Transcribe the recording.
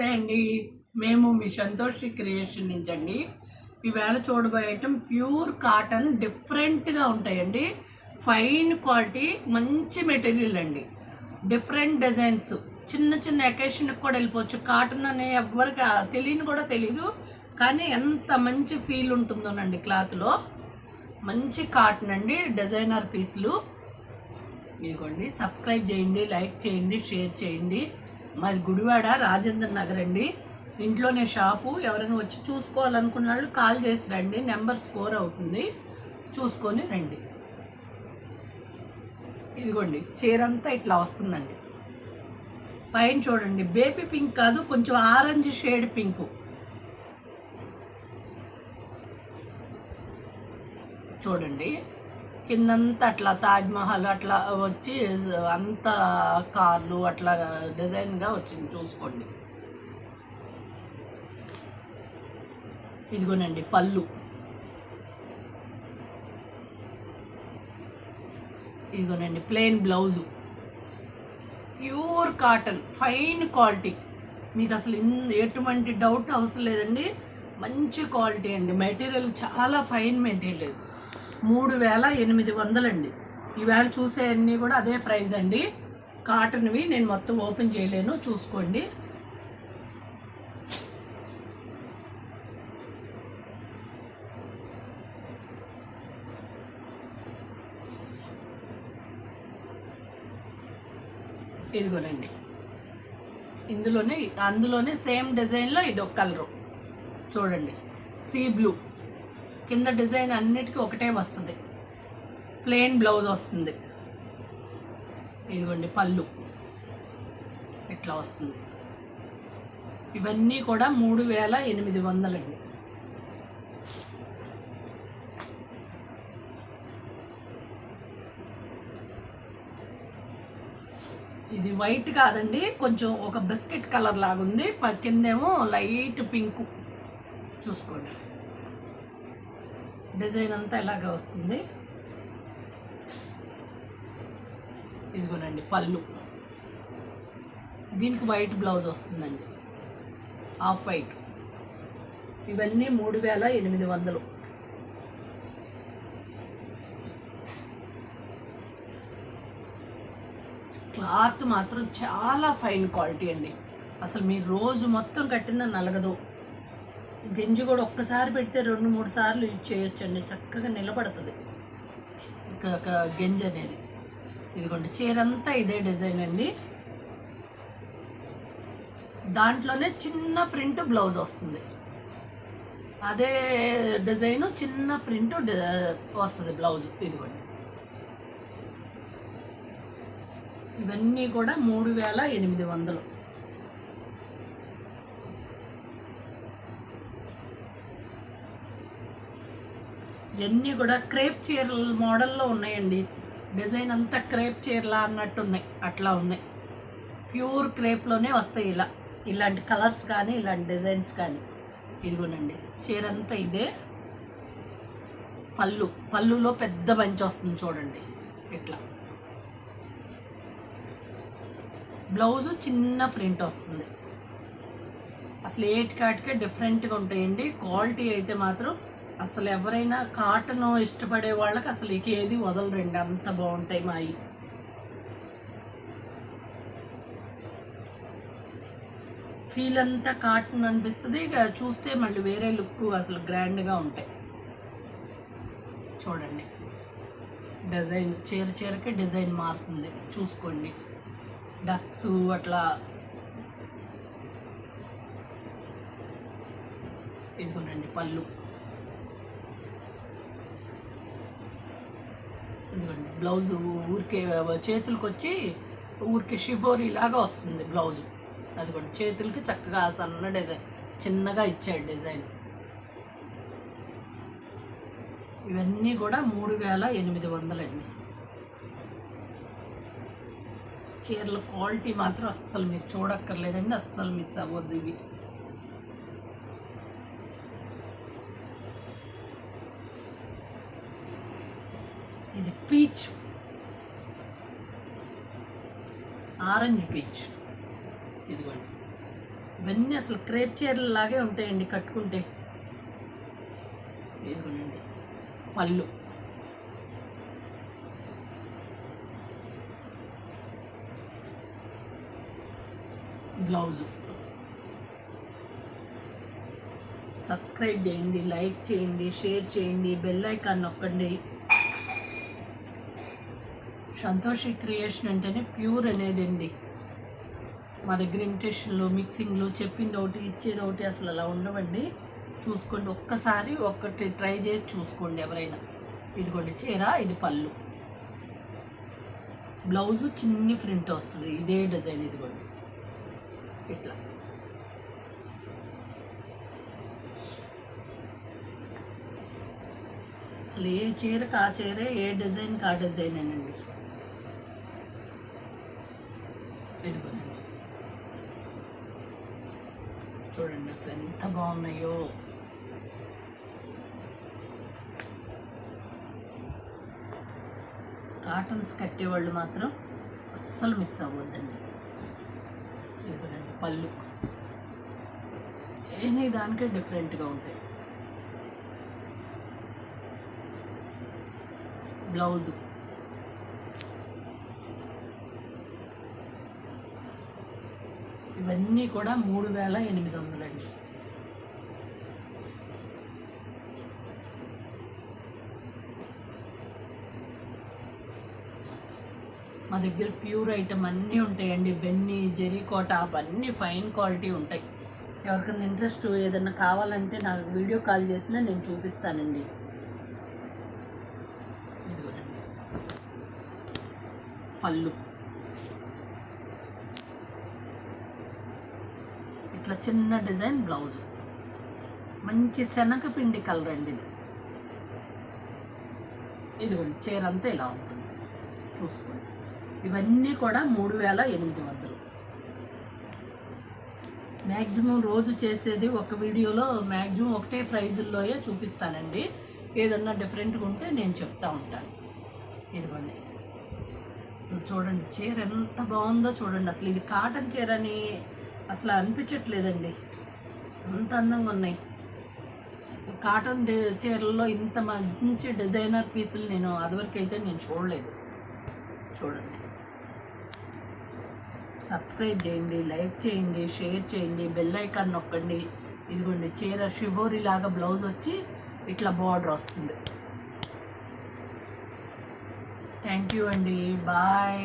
అండి, మేము మీ సంతోషి క్రియేషన్ నుంచి అండి. ఈవేళ చూడబోయే ఐటమ్ ప్యూర్ కాటన్, డిఫరెంట్గా ఉంటాయండి. ఫైన్ క్వాలిటీ, మంచి మెటీరియల్ అండి. డిఫరెంట్ డిజైన్స్, చిన్న చిన్న అకేషన్కి కూడా వెళ్ళిపోవచ్చు. కాటన్ అనే ఎవరికి తెలియని కూడా తెలీదు, కానీ ఎంత మంచి ఫీల్ ఉంటుందోనండి క్లాత్లో. మంచి కాటన్ అండి, డిజైనర్ పీసులు. ఇదిగోండి, సబ్స్క్రైబ్ చేయండి, లైక్ చేయండి, షేర్ చేయండి. మాది గుడివాడ రాజేంద్ర నగర్ అండి. ఇంట్లోనే షాపు. ఎవరైనా వచ్చి చూసుకోవాలనుకున్న వాళ్ళు కాల్ చేసి రండి, నెంబర్ స్కోర్ అవుతుంది, చూసుకొని రండి. ఇదిగోండి, చీర అంతా ఇట్లా వస్తుందండి. పైన చూడండి, బేబీ పింక్ కాదు, కొంచెం ఆరెంజ్ షేడ్ పింక్. చూడండి, కిందంతా అట్లా తాజ్మహల్ అట్లా వచ్చి అంత కార్లు అట్లా డిజైన్గా వచ్చింది, చూసుకోండి. ఇదిగోనండి పళ్ళు. ఇదిగోనండి plain blouse. Pure cotton, fine quality. మీకు అసలు ఎటువంటి డౌట్ అవసరం లేదండి. మంచి క్వాలిటీ అండి. మెటీరియల్ చాలా ఫైన్ మెటీరియల్. 3800 అండి. ఈవేళ చూసే అన్నీ కూడా అదే ప్రైస్ అండి. కాటన్వి నేను మొత్తం ఓపెన్ చేయలేను, చూసుకోండి. ఇదిగోనండి, అందులోనే సేమ్ డిజైన్లో ఇది ఒక కలరు. చూడండి, సీ బ్లూ. కింద డిజైన్ అన్నిటికీ ఒకటే వస్తుంది. ప్లెయిన్ బ్లౌజ్ వస్తుంది. ఇదిగోండి పళ్ళు ఇట్లా వస్తుంది. ఇవన్నీ కూడా 3800 అండి. ఇది వైట్ కాదండి, కొంచెం ఒక బిస్కెట్ కలర్ లాగుంది. కిందేమో లైట్ పింక్. చూసుకోండి, డిజైన్ అంతా ఇలాగే వస్తుంది. ఇదిగోనండి పళ్ళు. దీనికి వైట్ బ్లౌజ్ వస్తుందండి, ఆఫ్ వైట్. ఇవన్నీ 3800. క్లాత్ మాత్రం చాలా ఫైన్ క్వాలిటీ అండి. అసలు మీరు రోజు మొత్తం కట్టిన నలగదు. గంజి కూడా ఒక్కసారి పెడితే 2-3 సార్లు యూజ్ చేయొచ్చండి, చక్కగా నిలబడుతుంది గంజి అనేది. ఇదిగోండి, చీరంతా ఇదే డిజైన్ అండి. దాంట్లోనే చిన్న ప్రింట్ బ్లౌజ్ వస్తుంది. అదే డిజైన్ చిన్న ప్రింట్ వస్తుంది బ్లౌజ్. ఇదిగోండి, ఇవన్నీ కూడా 3800. ఇవన్నీ కూడా క్రేప్ చీరల మోడల్లో ఉన్నాయండి. డిజైన్ అంతా క్రేప్ చీరలా అన్నట్టు ఉన్నాయి, అట్లా ఉన్నాయి. ప్యూర్ క్రేప్లోనే వస్తాయి ఇలాంటి కలర్స్ కానీ ఇలాంటి డిజైన్స్ కానీ. ఇదిగోనండి, చీర అంతా ఇదే. పళ్ళులో పెద్ద బంచ్ వస్తుంది చూడండి ఇట్లా. బ్లౌజు చిన్న ప్రింట్ వస్తుంది. అసలు ఏటికాటికే డిఫరెంట్గా ఉంటాయండి. క్వాలిటీ అయితే మాత్రం అసలు ఎవరైనా కాటన్ ఇష్టపడే వాళ్ళకి అసలు ఏది వదలరండి, అంత బాగుంటాయి మాయి. ఫీల్ అంతా కాటన్ అనిపిస్తుంది. ఇక చూస్తే మళ్ళీ వేరే లుక్, అసలు గ్రాండ్గా ఉంటాయి. చూడండి, డిజైన్ చీరకి డిజైన్ మారుతుంది, చూసుకోండి. డక్స్ అట్లా. ఇదిగోనండి పళ్ళు. ఇదిగోండి బ్లౌజు. ఊరికే చేతులకు వచ్చి ఊరికే షిబోరీ లాగా వస్తుంది బ్లౌజు. అదిగోండి, చేతులకి చక్కగా సన్న డిజైన్ చిన్నగా ఇచ్చాడు డిజైన్. ఇవన్నీ కూడా 3800 అండి. చీరల క్వాలిటీ మాత్రం అస్సలు మీరు చూడక్కర్లేదండి, అస్సలు మిస్ అవ్వద్దు ఇవి. ఇది పీచ్, ఆరెంజ్ పీచ్. ఇదిగోండి, ఇవన్నీ అసలు క్రేప్ చీరలు లాగే ఉంటాయండి కట్టుకుంటే. ఇదిగోనండి పళ్ళు, బ్లౌజు. సబ్స్క్రైబ్ చేయండి, లైక్ చేయండి, షేర్ చేయండి, బెల్ ఐకాన్ నొక్కండి. సంతోషి క్రియేషన్ అంటేనే ప్యూర్ అనేది అండి. మా దగ్గర ఇమిటేషన్లు, మిక్సింగ్లు, చెప్పింది ఒకటి ఇచ్చేది ఒకటి అసలు అలా ఉండవండి. చూసుకోండి, ఒక్కసారి ఒక్కటి ట్రై చేసి చూసుకోండి ఎవరైనా. ఇదిగోండి చీర, ఇది పళ్ళు, బ్లౌజు చిన్ని ప్రింట్ వస్తుంది, ఇదే డిజైన్. ఇదిగోండి ఇట్లా. అసలు ఏ చీరకు ఆ చీరే, ఏ డిజైన్కి ఆ డిజైనేనండి. ఇదిగోండి చూడండి అసలు ఎంత బాగున్నాయో. కాటన్స్ కట్టేవాళ్ళు మాత్రం అస్సలు మిస్ అవ్వద్దండి. ఇదిగోనండి పళ్ళు, ఏని దానికే డిఫరెంట్గా ఉంటాయి. బ్లౌజు, ఇవన్నీ కూడా 3800 అండి. మా దగ్గర ప్యూర్ ఐటమ్ అన్నీ ఉంటాయండి. బెన్నీ, జెరీకోట అవన్నీ ఫైన్ క్వాలిటీ ఉంటాయి. ఎవరికైనా ఇంట్రెస్ట్ ఏదైనా కావాలంటే నాకు వీడియో కాల్ చేసినా నేను చూపిస్తానండి. పళ్ళు ఇట్లా చిన్న డిజైన్, బ్లౌజు మంచి శనగపిండి కలర్ అండి ఇది. ఇదిగోండి చీర అంతా ఇలా ఉంటుంది చూసుకోండి. ఇవన్నీ కూడా 3800. మ్యాక్సిమం రోజు చేసేది ఒక వీడియోలో మ్యాక్సిమం ఒకటే ప్రైజుల్లోయే చూపిస్తానండి. ఏదన్నా డిఫరెంట్గా ఉంటే నేను చెప్తా ఉంటాను. ఇదిగోండి అసలు చూడండి చీర ఎంత బాగుందో చూడండి. అసలు ఇది కాటన్ చీర అని అసలు అనిపించట్లేదండి, అంత అందంగా ఉన్నాయి. అసలు కాటన్ చీరల్లో ఇంత మంచి డిజైనర్ పీసులు నేను అదివరకైతే నేను చూడలేదు. చూడండి, సబ్స్క్రైబ్ చేయండి, లైక్ చేయండి, షేర్ చేయండి, బెల్ ఐకాన్ నొక్కండి. ఇదిగోండి చీర షివోరీ లాగా బ్లౌజ్ వచ్చి ఇట్లా బార్డర్ వస్తుంది. థ్యాంక్ యూ అండి, బాయ్.